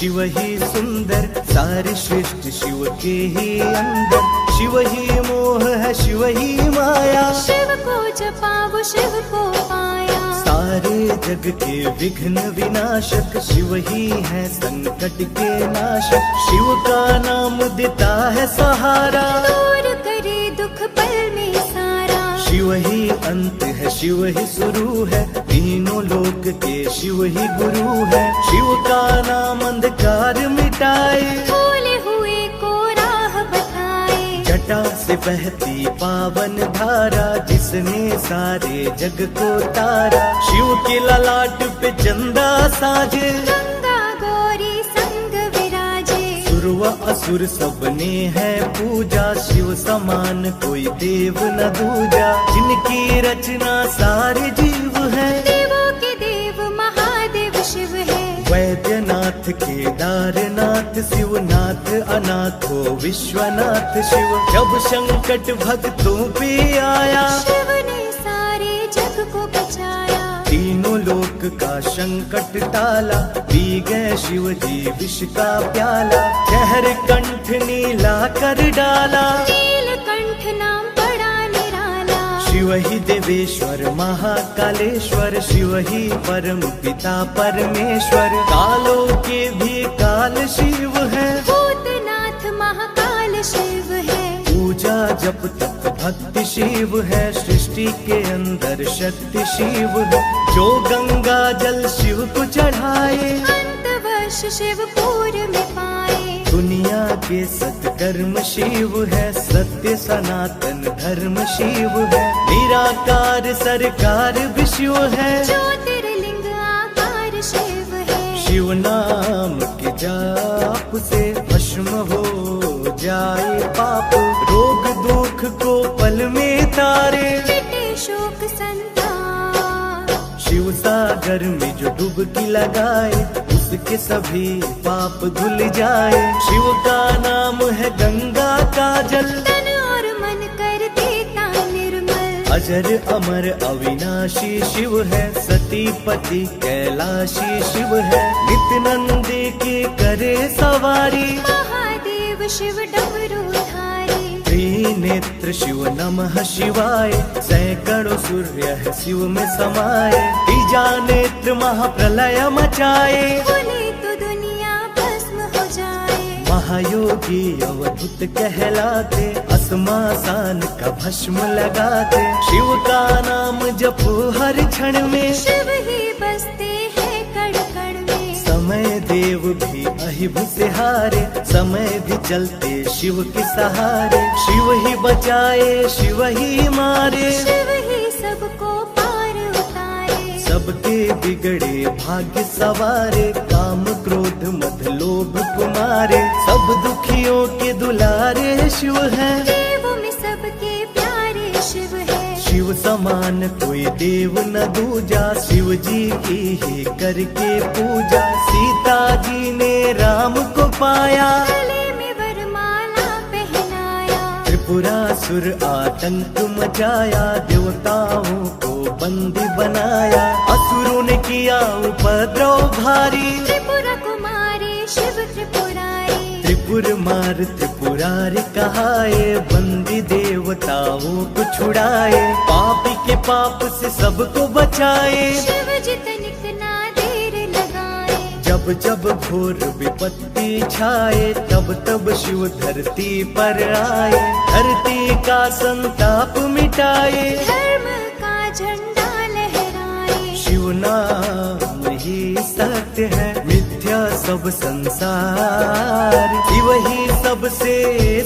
शिव ही सुंदर, सारे सृष्टि शिव के ही अंदर। शिव ही मोह है, शिव ही माया, शिव को जपा वो शिव को पाया। सारे जग के विघ्न विनाशक, शिव ही है संकट के नाशक। शिव का नाम देता है सहारा, दूर करे दुख पल में सारा। शिव ही अंत है, शिव ही शुरू है, तीनों लोक के शिव ही गुरु है। शिव का नाम अंधकार मिटाए, भूले हुए को राह बताए। जटा से बहती पावन धारा, जिसने सारे जग को तारा। शिव के ललाट पे चंदा साजे, गंगा गौरी संग विराजे। सुर व असुर सबने है पूजा, शिव समान कोई देव न दूजा। जिनकी रचना सारे जीव है, देवों के देव महादेव शिव है। वैद्यनाथ केदारनाथ शिवनाथ, अनाथो विश्वनाथ शिव। जब संकट भक्तों पे आया, शिव ने सारे जग को बचाया। तीनों लोक का संकट टाला, पी गए शिव जी विष का प्याला। जहर कंठ नीला कर डाला, नीलकंठ नाम बड़ा निराला। शिव ही देवेश्वर महाकालेश्वर, शिव ही परम पिता परमेश्वर। कालों के भी काल शिव है, भूतनाथ महाकाल शिव है। पूजा जप तप भक्ति शिव है, सृष्टि के अंदर शक्ति शिव है। जो गंगा जल शिव को चढ़ाए, अंतवर्ष शिव पूर में पाए। दुनिया के सत्कर्म शिव है, सत्य सनातन धर्म शिव है। निराकार सरकार भी शिव है, ज्योतिर्लिंग आकार शिव है। शिव नाम के जाप से भस्म हो जाए पाप। रोग दुख को पल में तारे, मिटे शोक संताप। शिव सागर में जो डुबकी लगाए, उसके सभी पाप धुल जाए। शिव का नाम है गंगा का जल, तन और मन कर देता निर्मल। अजर अमर अविनाशी शिव है, सती पति कैलाशी शिव है। नित्यानंद के करे सवारी, महादेव शिव डमरूधारी। त्रिनेत्र शिव नमः शिवाय, सैकड़ों सूर्य है शिव में समाये। तीजा नेत्र महाप्रलय मचाए, बोले तो दुनिया भस्म हो जाए। महायोगी अवधूत कहलाते, अस्मासान का भस्म लगाते। शिव का नाम जपो हर क्षण में, शिव ही बसते हैं कण कण में। समय देव भी अहिब से हारे, समय भी चलते शिव के सहारे। शिव ही बचाए, शिव ही मारे, शिव ही सबको पार उतारे। सबके बिगड़े भाग्य सवारे। काम क्रोध मद लोभ कुमारे, सब दुखियों के दुलारे शिव है। देवों में सबके प्यारे शिव है। शिव समान कोई देव न दूजा, शिव जी की ही करके पूजा। सीता जी ने राम को पाया, गले में वरमाला पहनाया। त्रिपुरासुर आतंक मचाया, देवताओं को बंदी बनाया। असुरों ने किया उपद्रव भारी, त्रिपुरा कुमारी शिव त्रिपुरारी। त्रिपुर मार त्रिपुरारी कहाए, बंदी देवताओं को छुड़ाए। पापी के पाप से सबको बचाए, शिव जी तनिक ना देर लगाए। जब जब घोर विपत्ति छाए, तब तब शिव धरती पर आए। धरती का संताप मिटाए, धर्म का झंडा लहराए। शिव नाम ही सत्य है, मिथ्या सब संसार। शिव ही सबसे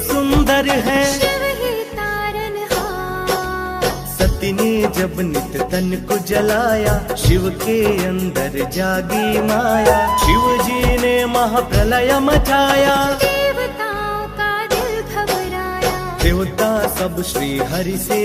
सुंदर है, शिव ही तारनहार। सती ने जब नित तन को जलाया, शिव के अंदर जागी माया। शिव जी ने महाप्रलय मचाया, देवताओं का दिल घबराया। देवता सब श्री हरि से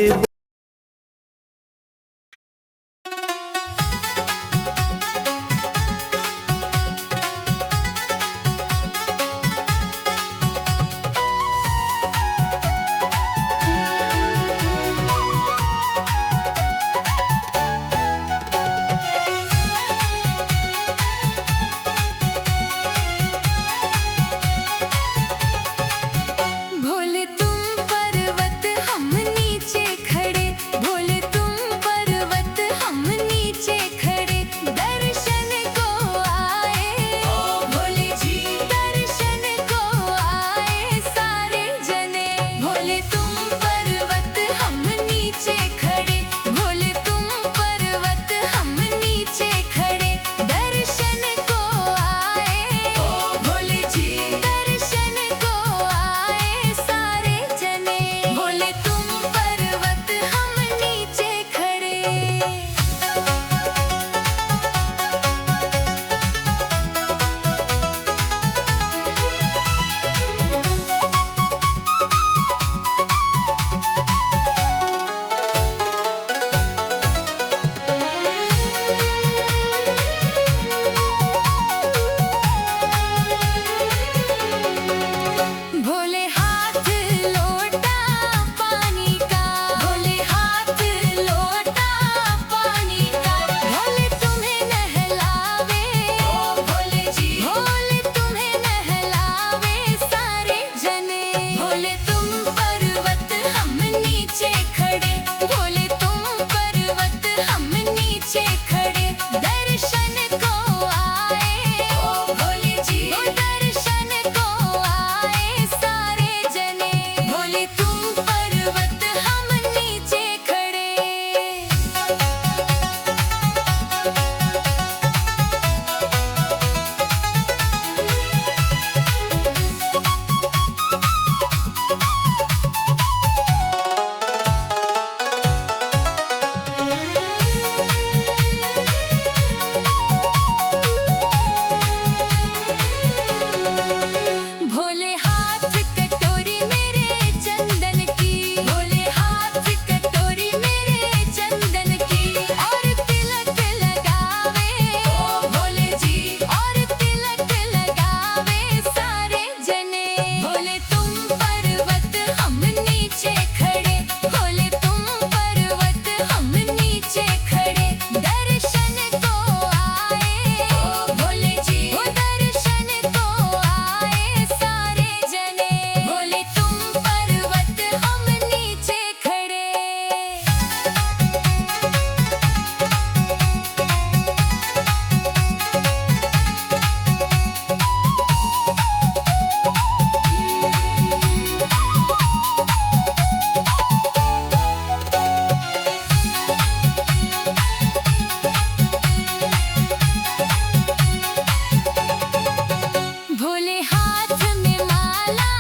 हाथ में माला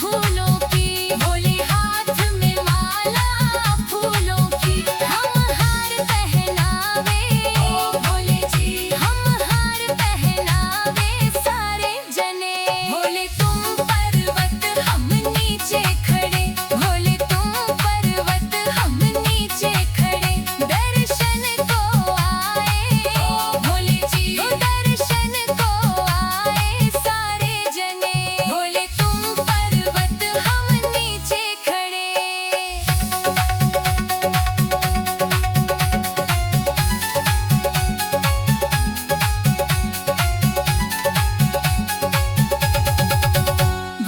फूलों की, भोले हाथ में माला फूलों की। हम हार पहनावे ओ भोले जी, हम हार पहनावे सारे जने। भोले तुम पर्वत हम नीचे खड़े, भोले तुम पर्वत हम नीचे खड़े। दर्शन को आए ओ भोले जी, दर्शन को आए सारे जने। भोले तुम पर्वत हम नीचे खड़े।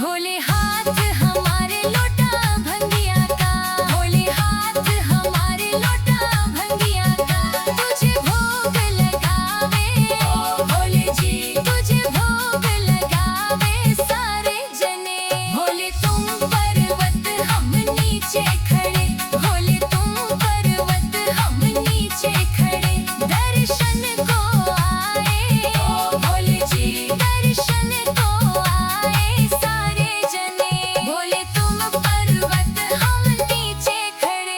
भोले हाथ हमारे लोटा भंगिया का, भोले हाथ हमारे लोटा भंगिया का। तुझे भोग लगावे ओ भोले जी, तुझे भोग लगावे सारे जने। भोले तुम पर्वत हम नीचे खड़े, भोले तुम पर्वत हम नीचे खड़े। दर्शन को आए ओ भोले जी, दर्शन को आए सारे जने। भोले तुम पर्वत हम नीचे खड़े।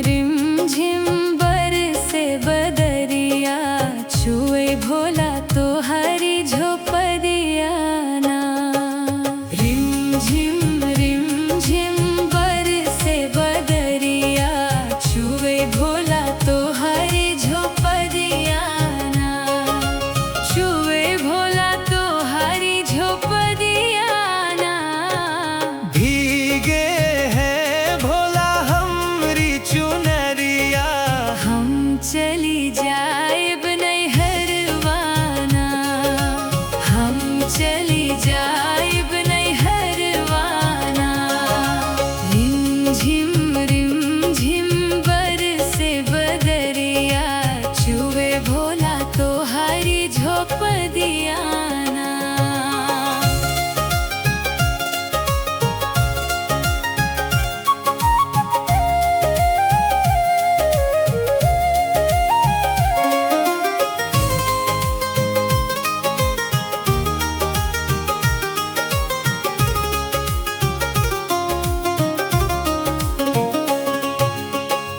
रिम झिम बरसे बदरिया, छुए भोला तो हरी झोपड़िया ना। रिम झिम बरसे बदरिया, छुए भोला तो हरी झोपड़िया ना। छुए भोला तो हरी झोपड़िया ना। भीगे हैं भोला हमरी चुनरिया, हम चली जाएब नैहरवाना, हम चली जाएब नैहरवाना। रिम झिम बरसे बदरिया, छुए भोला तो हरी झोपड़िया ना।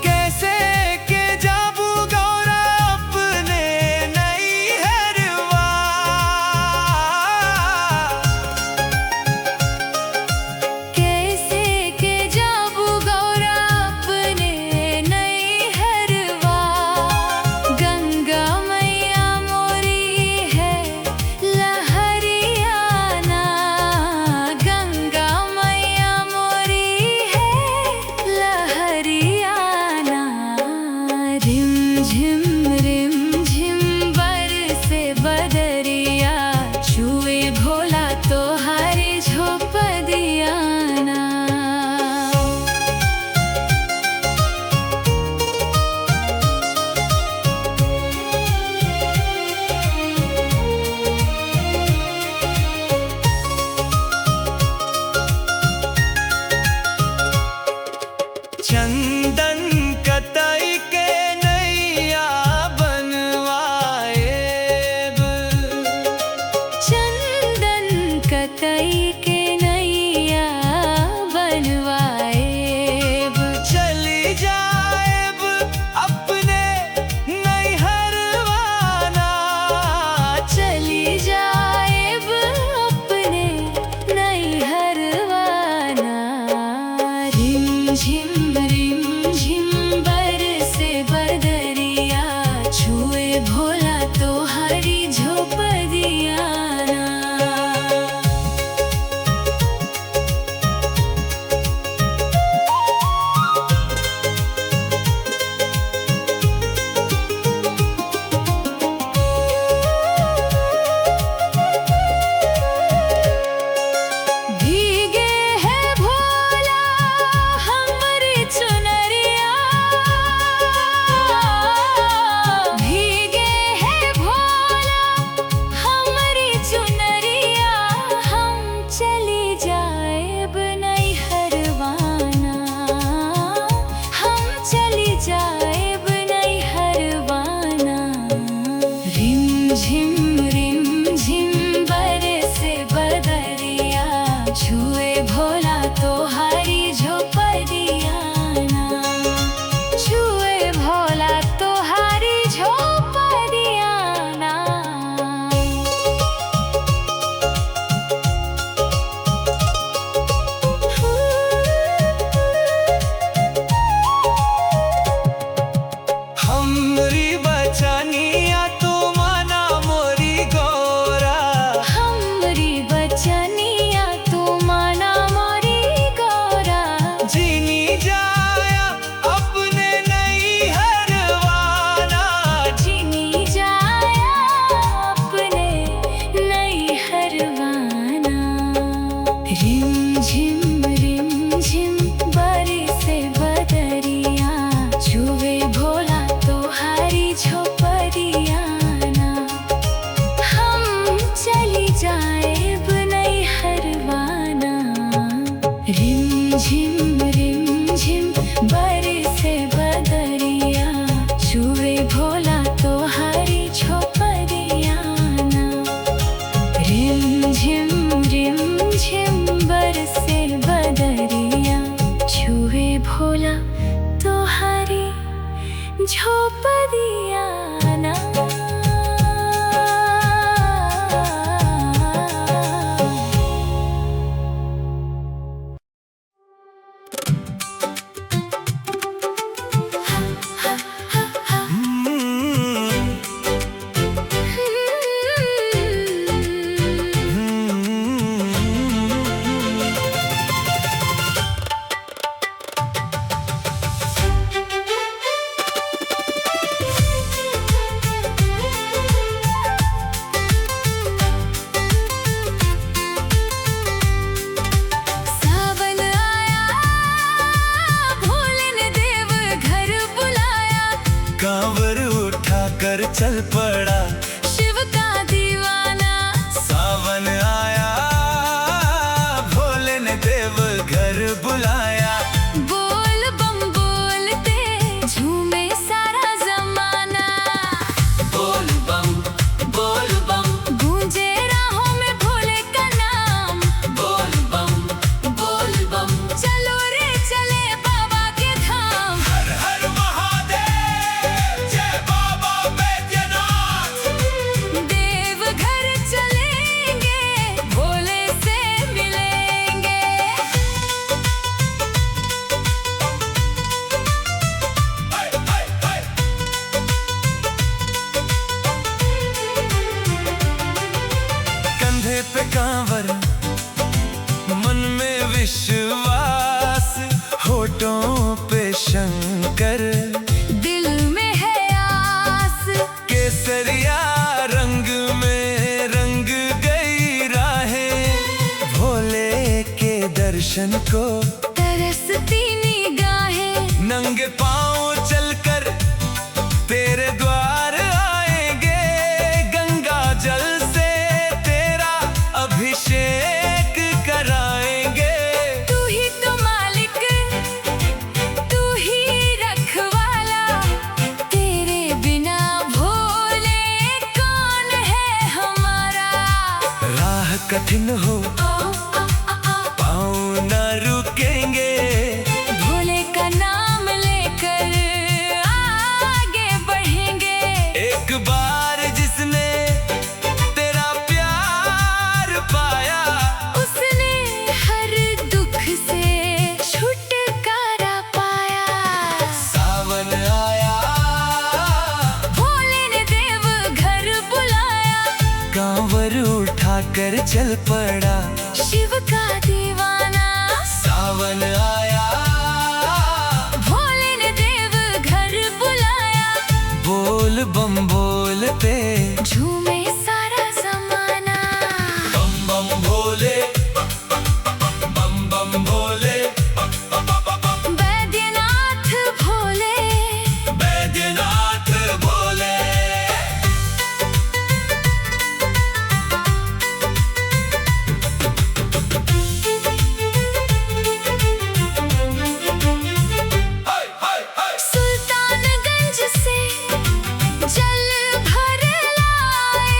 कैसे के जाबू गौरा अपने नैहरवा। झिम रिम झिम बरसे बदरिया छुए भोला तोहारी झोपड़िया ना छुए भोला तोहारी झोपड़िया ना हमरी बचनिया तू माना मोरी गौरा, हमरी बचनिया तू माना मोरी गौरा जीनी जाया अपने नहीं हरवाना, जिनी जाया अपने नहीं हरवाना। रिम झिम बरसे बदरिया छुए भोला तोहारी झोपड़िया ना हम चली जाएब नहीं हरवाना। रिम झिम बरसे बदरिया छुए भोला तोहारी झोपड़िया ना रिम झिम बरसे बदरिया छुए भोला तोहारी झोपड़िया ना। सावन आया भोले ने देव घर बुलाया, कांवर उठा कर चल पड़ा, शिव का दीवाना सावन आया भोले ने देव घर बुलाया, बोल बम बोलते झूमे सारा जमाना। बोल बम गूंजे राहों में भोले का नाम, बोल बम चलो रे चले बाबा के धाम। हर हर महादेव, जय बाबा बैद्यनाथ, देव घर चलेंगे भोले से मिलेंगे। हाय हाय हाय। कंधे पे कांवर, मन में विश्वास, होठों पे शंकर, दिल में है आस, केसरिया रंग में रंग गई राहें, भोले के दर्शन को तरसती निगाहें। नंगे पांव चलकर तेरे द्वार आएंगे, गंगा जल से तेरा अभिषेक कराएंगे। तू ही तो मालिक, तू ही रखवाला, तेरे बिना भोले कौन है हमारा। राह कठिन हो पाँव न रुकेंगे, भोले का नाम लेकर आगे बढ़ेंगे। एक बार जिसने तेरा प्यार पाया, उसने हर दुख से छुटकारा पाया। सावन आया भोले ने देव घर बुलाया, कांवर उठा कर चल पड़ा, शिव का दीवाना सावन आया भोले ने देव घर बुलाया, बोल बम बोलते झूमे सारा जमाना। बम बम भोले, बम बम भोले, बैद्यनाथ भोले, बैद्यनाथ भोले। सुल्तानगंज से जल भर लाए,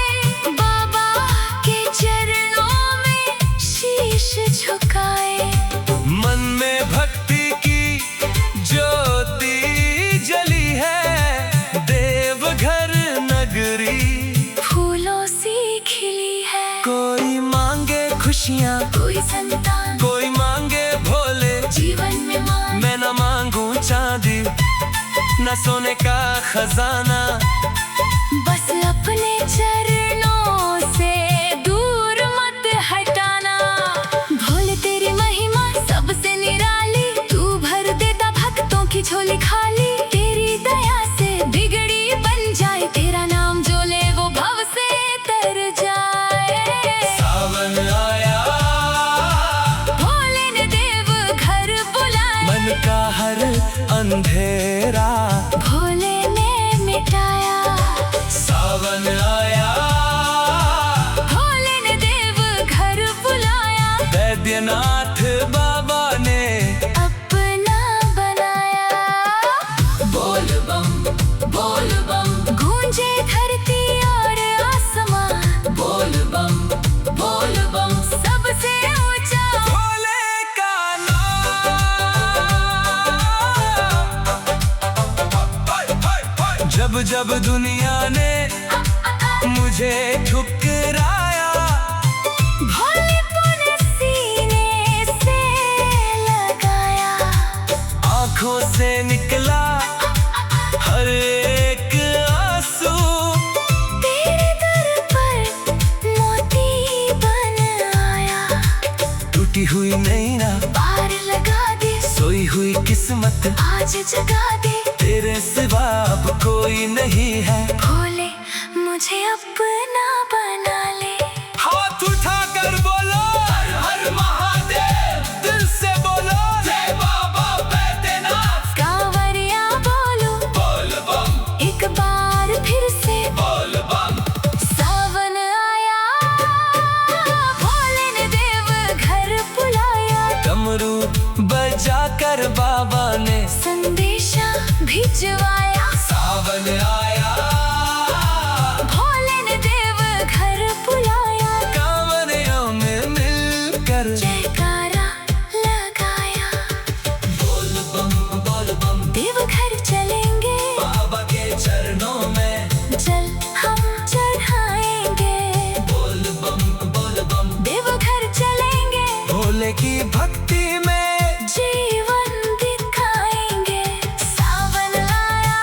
खुशियाँ, कोई संतान, कोई मांगे भोले जीवन में मान। मैं न मांगू चांदी न सोने का खजाना, बस अपने चरणों से दूर मत हटाना। भोले तेरी महिमा सबसे निराली, तू भर देता भक्तों की झोली खाली। तेरी दया से बिगड़ी बन जाए, तेरा नाम जो ले वो भव से तर जाए। सावन आया, भोले ने देव घर बुलाया, मन का हर अंधेरा भोले ने मिटाया। सावन आया, भोले ने देव घर बुलाया, वैद्यनाथ बाबा ने अपना बनाया। बोल बम गूंजे धरती और आसमां, बोल बम सबसे ऊंचा भोले का नाम। जब जब दुनिया ने मुझे ठुकराया, भोलेपन सीने से लगाया। आंखों से निकला हर एक आंसू, तेरे दर पर मोती बन आया। टूटी हुई नैना पार लगा दे, सोई हुई किस्मत आज जगा दे। तेरे सिवा अब कोई नहीं है। भोले मुझे अपना बना ले। हाथ उठाकर बोलो हर हर महादेव, दिल से बोलो जय बाबा बैद्यनाथ। कांवरिया बोलो बोल बम, एक बार फिर से। बोल बम, सावन आया, भोले ने देव घर बुलाया। डमरू बजाकर बाबा ने संदेशा भिजवाया। सावन आया, भोले ने देव घर बुलाया, कांवरियों में मिलकर जयकारा लगाया। बोल बम देव घर चलेंगे, बाबा के चरणों में जल हम चढ़ाएंगे। बोल बम देव घर चलेंगे, भोले की भक्ति में जीवन दिखाएंगे। सावन आया,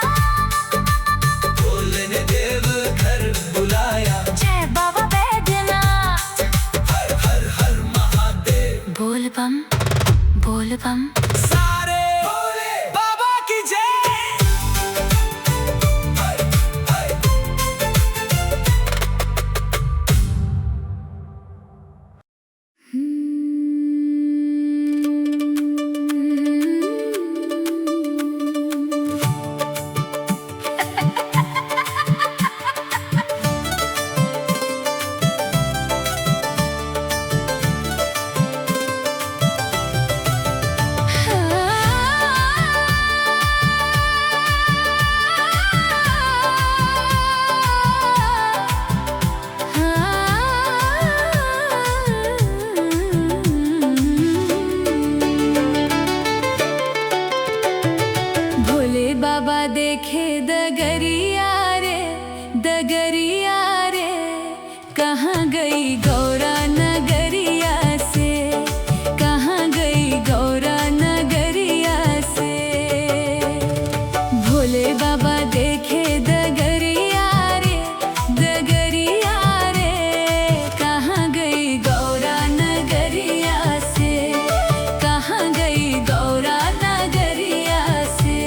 भोले ने देव घर बुलाया। जय बाबा बैद्यनाथ। हर हर हर महादेव, बोल बम सारे भोले बाबा की जय। हाय, हाय। भोले बाबा देखे दगरिया रे, कहाँ गई गौरा नगरिया से। कहाँ गई गौरा नगरिया से। भोले बाबा देखे दगरिया रे, कहाँ गई गौरा नगरिया से। कहाँ गई गौरा नगरिया से।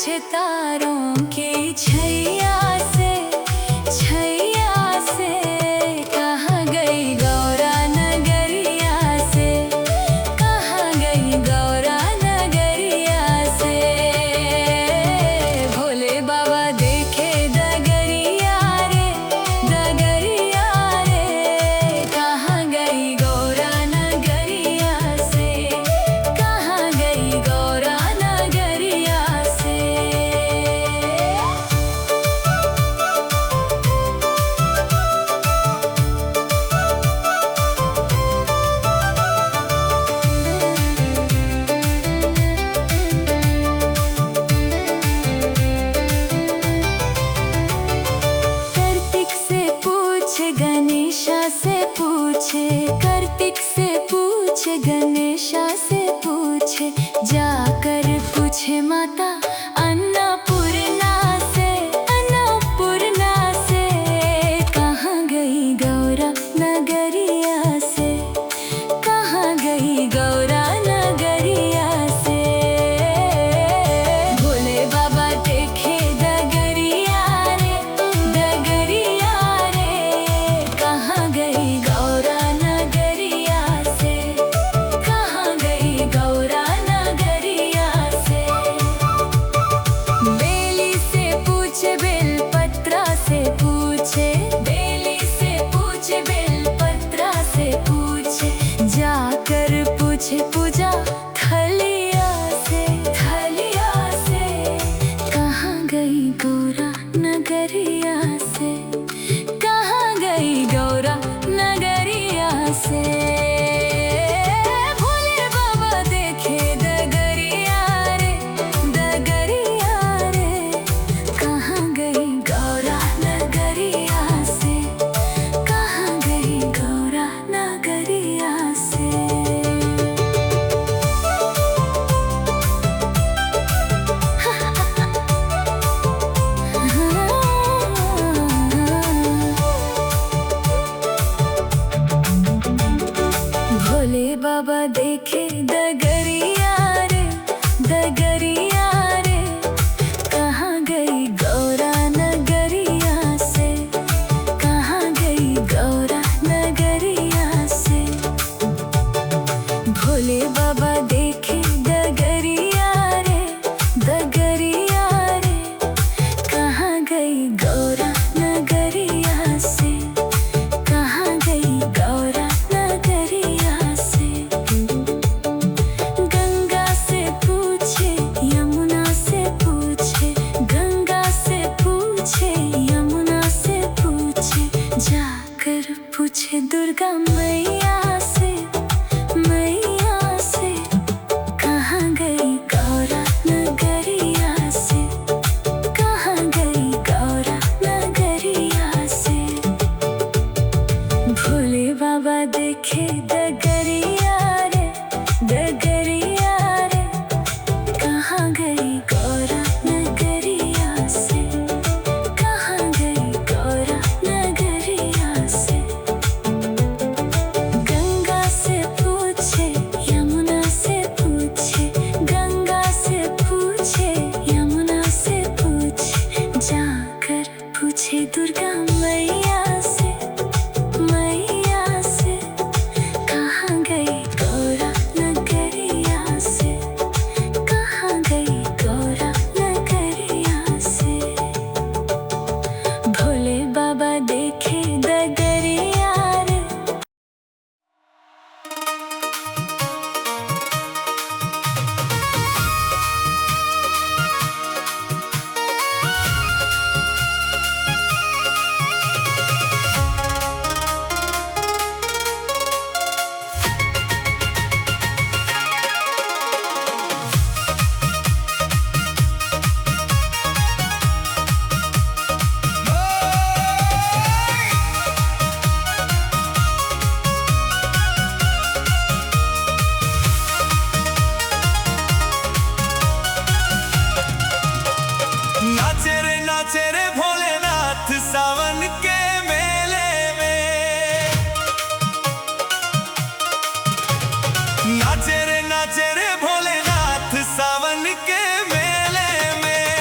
पूछे तारों की छैया से, छैया से कहाँ गई गौरा नगरिया से, कहाँ गई गौरा नगरिया से। भोले बाबा देखे डगरिया रे, डगरिया रे, कहाँ गई गौरा नगरिया से, कहाँ गई गौरा नगरिया से। कार्तिक से पूछे गणेशा से पूछे, कार्तिक से पूछे गणेशा से पूछे, जाकर पूछे माता अन्नपूर्णा से, अन्नपूर्णा से कहाँ गई गौरा नगरिया से, कहाँ गई गौरा नगरिया से। भोले बाबा देखे डगरिया रे, डगरिया रे, कहाँ गई गौरा नगरिया से, कहाँ गई गौरा नगरिया से। बेली से पूछे बेलपत्रा से पूछे, बेली से पूछे बेलपत्रा से पूछे, जाकर पूछे पूजा थलिया से, थलिया से कहाँ गई गौरा नगरिया से, कहाँ गई गौरा नगरिया से। भोले बाबा देखे डगरिया रे, डगरिया रे, कहाँ गई गौरा नगरिया से, कहाँ गई गौरा नगरिया से। भोले बाबा देखे डगरिया रे, डगरिया रे, कहाँ गई गौरा नगरिया से, कहाँ गई गौरा नगरिया से। भोले बाबा देखे डगरिया रे, डगरिया रे, कहाँ गई गौरा नगरिया से, कहाँ गई गौरा नगरिया से। गंगा से पूछे यमुना से पूछे, गंगा से पूछे यमुना से पूछे, जाकर पूछे दुर्गा मैया से, मैया से कहाँ गई गौरा नगरिया से, कहाँ गई गौरा नगरिया से। भोले बाबा देखे डगरिया रे, डगरिया रे, कहाँ गई गौरा नगरिया से, कहाँ गई गौरा नगरिया से। गंगा से पूछे यमुना से पूछे, गंगा से पूछे यमुना से पूछे, जाकर पूछे दुर्गा मैया से, मैया से कहाँ गई गौरा नगरिया से, कहाँ गई गौरा नगरिया से। भोले बाबा देखे डगरिया रे। नाचे रे भोलेनाथ सावन के मेले में, नाचे रे भोलेनाथ सावन के मेले में।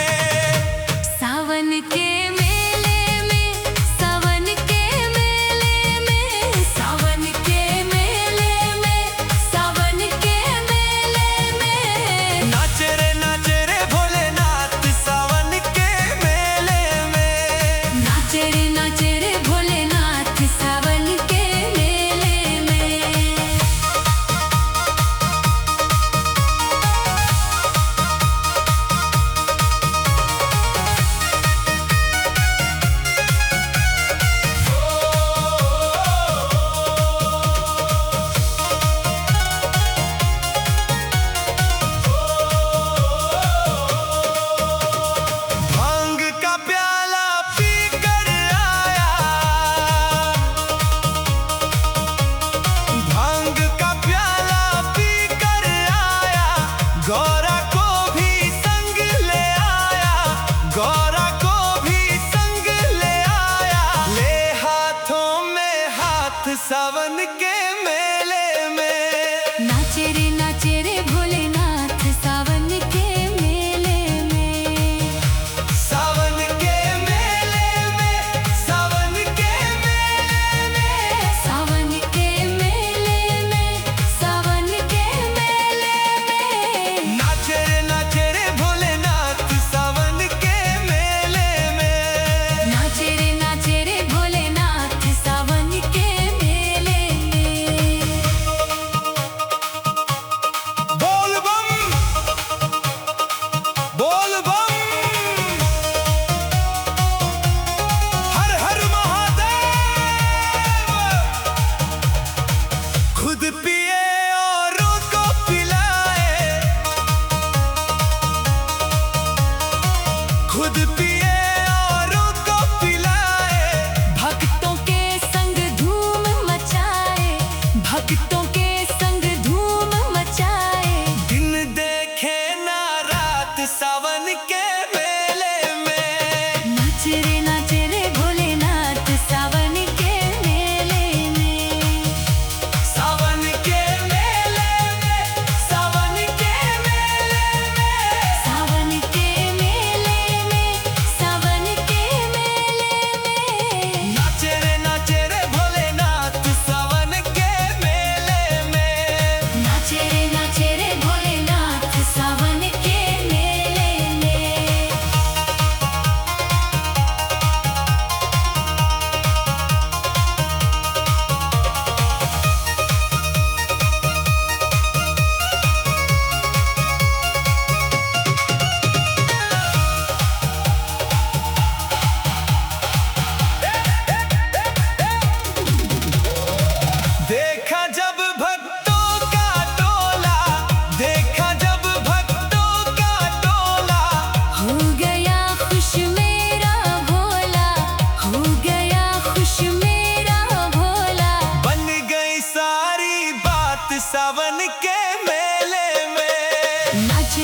सावन के मेले में। नाच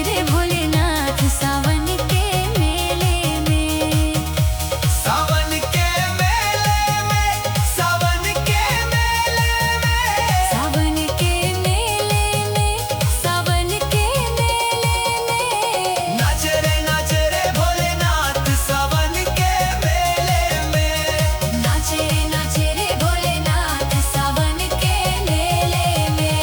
रे भोलेनाथ सावन के मेले में। सावन के मेले में, सावन के मेले में, सावन के मेले में, सावन के मेले में। नाच रे भोलेनाथ सावन के मेले में। नाच रे भोलेनाथ सावन के मेले में।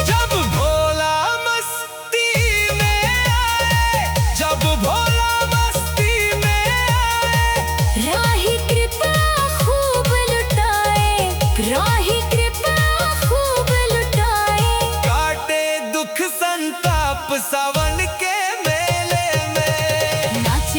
जब भोला मस्ती में आए, जब भोला मस्ती में आए, राही कृपा खूब लुटाए, राही कृपा खूब लुटाए। काटे दुख संताप सावन के मेले में। नाच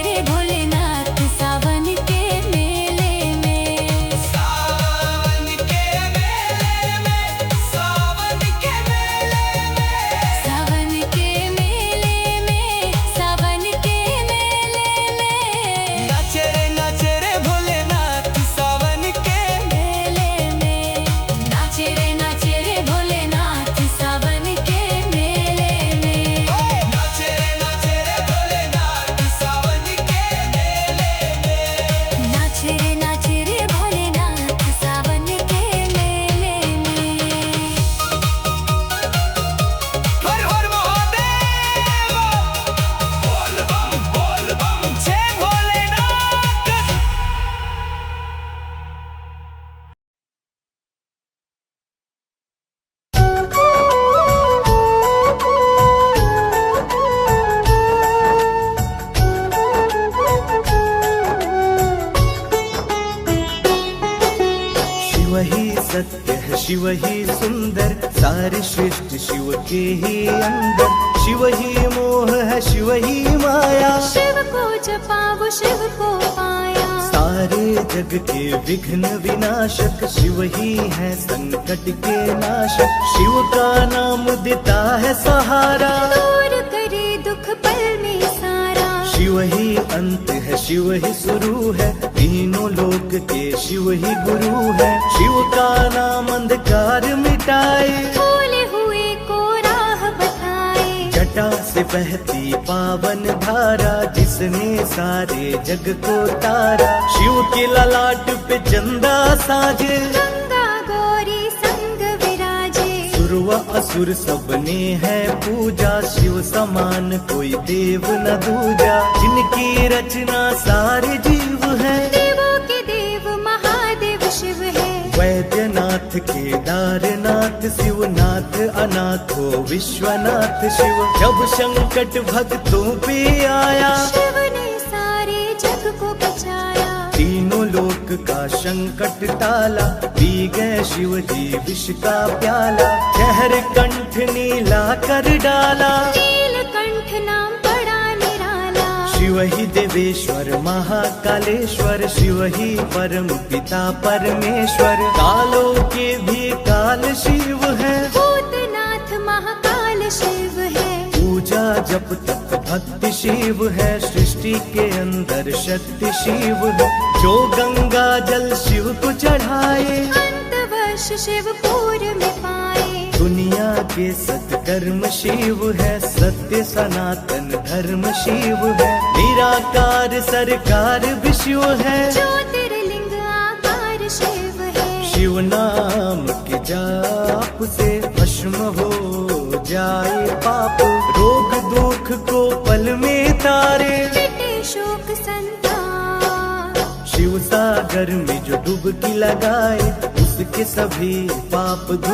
रे भोलेनाथ सावन के मेले में। सावन के मेले में, सावन के मेले में, सावन के मेले में, सावन के मेले में। नाच रे भोलेनाथ सावन के मेले में। नाच रे भोलेनाथ सावन के मेले में। नाच रे भोलेनाथ सावन के मेले में। नाच रे भोलेनाथ सावन के मेले में। हर हर महादेव, बोल बम जय भोलेनाथ। शिव ही सत्य है, शिव ही सुंदर, सारी सृष्टि शिव के ही अंदर। शिव ही मोह है, शिव ही माया, शिव को जपा वो शिव को पाया। सारे जग के विघ्न विनाशक शिव ही है, संकट के नाशक। शिव का नाम देता है सहारा, दूर करे दुख पल में सारा। शिव ही अंत है, शिव ही शुरू है, तीनों लोक के शिव ही गुरु है। शिव का नाम अंधकार मिटाए, भोले हुए को राह बताए। जटा से बहती पावन धारा, जिसने सारे जग को तारा। शिव के ललाट पे चंदा साजे, गंगा गौरी संग विराजे। सुर व असुर सबने है पूजा, शिव समान कोई देव न दूजा। जिनकी रचना सारे जीव है, देवों के देव महादेव शिव है। वैद्यनाथ केदारनाथ शिवनाथ, अनाथो विश्वनाथ शिव। जब संकट भक्तों पे आया, शिव ने सारे जग को बचाया। तीनों लोक का संकट टाला, पी गए शिव जी विष का प्याला। जहर कंठ नीला कर डाला, नीलकंठ नाम बड़ा निराला। शिव ही देवेश्वर महाकालेश्वर, शिव ही परम पिता परमेश्वर। कालों के भी काल शिव है, भूतनाथ महाकाल शिव है। पूजा जप तप भक्ति शिव है, सृष्टि के अंदर शक्ति शिव है। जो गंगा जल शिव को चढ़ाए, अंतवर्ष शिव पूर में पाए। दुनिया के सत्कर्म शिव है, सत्य सनातन धर्म शिव है। निराकार सरकार भी शिव है, ज्योतिर्लिंग आकार शिव है। शिव नाम के जाप से भस्म हो जाए पाप। रोग दुख को पल में तारे, मिटे शोक संताप। शिव सागर में जो डुबकी लगाए, उसके सभी पाप धुल